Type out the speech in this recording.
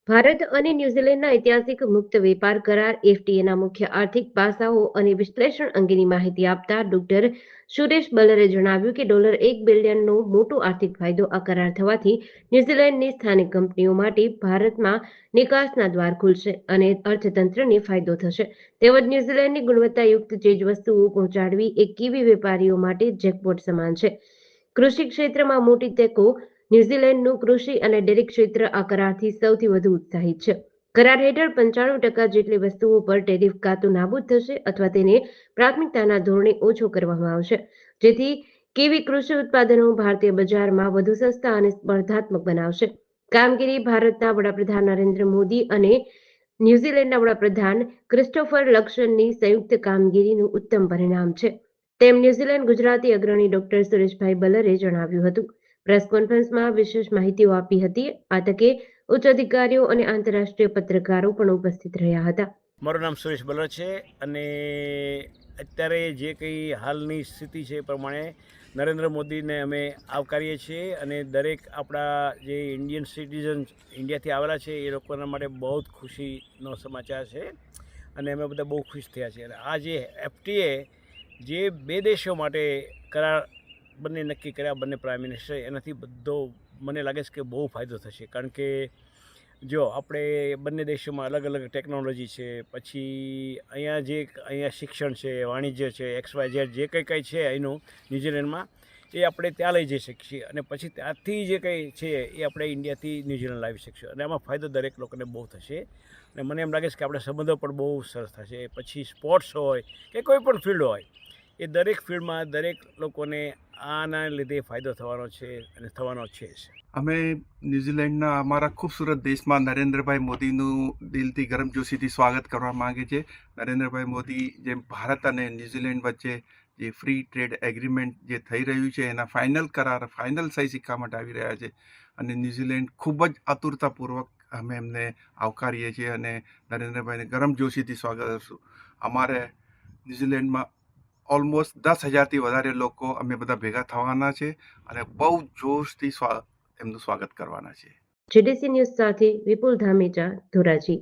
ભારત અને ન્યૂઝીલેન્ડના ઐતિહાસિક મુક્ત વેપાર કરાર એફટીએના મુખ્ય આર્થિક પાસાઓ અને વિશ્લેષણ અંગેની માહિતી આપતા ડોક્ટર સુરેશ બલરે જણાવ્યું કે $1 બિલિયનનો મોટો આર્થિક ફાયદો આ કરાર થવાથી ન્યૂઝીલેન્ડની સ્થાનિક કંપનીઓ માટે ભારતમાં નિકાસના દ્વાર ખુલશે અને અર્થતંત્રને ફાયદો થશે. તેમજ ન્યૂઝીલેન્ડની ગુણવત્તાયુક્ત ચીજવસ્તુઓ પહોંચાડવી એ કીવી વેપારીઓ માટે જેકપોટ સમાન છે. કૃષિ ક્ષેત્રમાં મોટી તકો ન્યૂઝીલેન્ડનું કૃષિ અને ડેરી ક્ષેત્ર આ કરારથી સૌથી વધુ ઉત્સાહિત છે. કરાર હેઠળ 95% જેટલી વસ્તુઓ પર ટેરિફ કાં તો નાબૂદ થશે અથવા તેને પ્રાથમિકતાના ધોરણે ઓછો કરવામાં આવશે, જેથી કીવી કૃષિ ઉત્પાદનો ભારતીય બજારમાં વધુ સસ્તા અને સ્પર્ધાત્મક બનાવશે. કામગીરી ભારતના વડાપ્રધાન નરેન્દ્ર મોદી અને ન્યૂઝીલેન્ડના વડાપ્રધાન ક્રિસ્ટોફર લક્સનની સંયુક્ત કામગીરીનું ઉત્તમ પરિણામ છે, તેમ ન્યૂઝીલેન્ડ ગુજરાતી અગ્રણી ડોક્ટર સુરેશભાઈ બલરે જણાવ્યું હતું. પ્રેસ કોન્ફરન્સમાં વિશેષ માહિતીઓ આપી હતી. આ તકે ઉચ્ચ અધિકારીઓ અને આંતરરાષ્ટ્રીય પત્રકારો પણ ઉપસ્થિત રહ્યા હતા. મારું નામ સુરેશ બલર છે અને અત્યારે જે કંઈ હાલની સ્થિતિ છે એ પ્રમાણે નરેન્દ્ર મોદીને અમે આવકારીએ છીએ અને દરેક આપણા જે ઇન્ડિયન સિટીઝન ઇન્ડિયાથી આવેલા છે એ લોકોના માટે બહુ જ ખુશીનો સમાચાર છે અને અમે બધા બહુ ખુશ થયા છીએ. અને આ જે એફટીએ જે બે દેશો માટે કરાર બંને નક્કી કર્યા, બંને પ્રાઇમ મિનિસ્ટર, એનાથી બધો મને લાગે છે કે બહુ ફાયદો થશે. કારણ કે જો આપણે બંને દેશોમાં અલગ અલગ ટેકનોલોજી છે, પછી અહીંયા શિક્ષણ છે, વાણિજ્ય છે, XYZ જે કંઈ છે અહીંનું ન્યૂઝીલેન્ડમાં એ આપણે ત્યાં લઈ જઈ શકીએ અને પછી ત્યાંથી જે કંઈ છે એ આપણે ઇન્ડિયાથી ન્યૂઝીલેન્ડ લાવી શકીશું અને આમાં ફાયદો દરેક લોકોને બહુ થશે. અને મને એમ લાગે છે કે આપણા સંબંધો પણ બહુ સરસ થશે. પછી સ્પોર્ટ્સ હોય કે કોઈ પણ ફિલ્ડ હોય, એ દરેક ફિલ્ડમાં દરેક લોકોને આના લીધે ફાયદો થવાનો છે અને થવાનો છે જ. અમે ન્યૂઝીલેન્ડના અમારા ખૂબસૂરત દેશમાં નરેન્દ્રભાઈ મોદીનું દિલથી ગરમજોશીથી સ્વાગત કરવા માંગે છે. નરેન્દ્રભાઈ મોદી જેમ ભારત અને ન્યૂઝીલેન્ડ વચ્ચે જે ફ્રી ટ્રેડ એગ્રીમેન્ટ જે થઈ રહ્યું છે એના ફાઇનલ સહી સિક્કા માટે આવી રહ્યા છે અને ન્યૂઝીલેન્ડ ખૂબ જ આતુરતાપૂર્વક અમે એમને આવકારીએ છીએ અને નરેન્દ્રભાઈને ગરમજોશીથી સ્વાગત કરશું. અમારે ન્યૂઝીલેન્ડમાં ઓલમોસ્ટ 10,000થી વધારે લોકો અમે બધા ભેગા થવાના છે અને બહુ જોશથી એમનું સ્વાગત કરવાના છે. GDC ન્યૂઝ સાથે વિપુલ ધામેચા, ધોરાજી.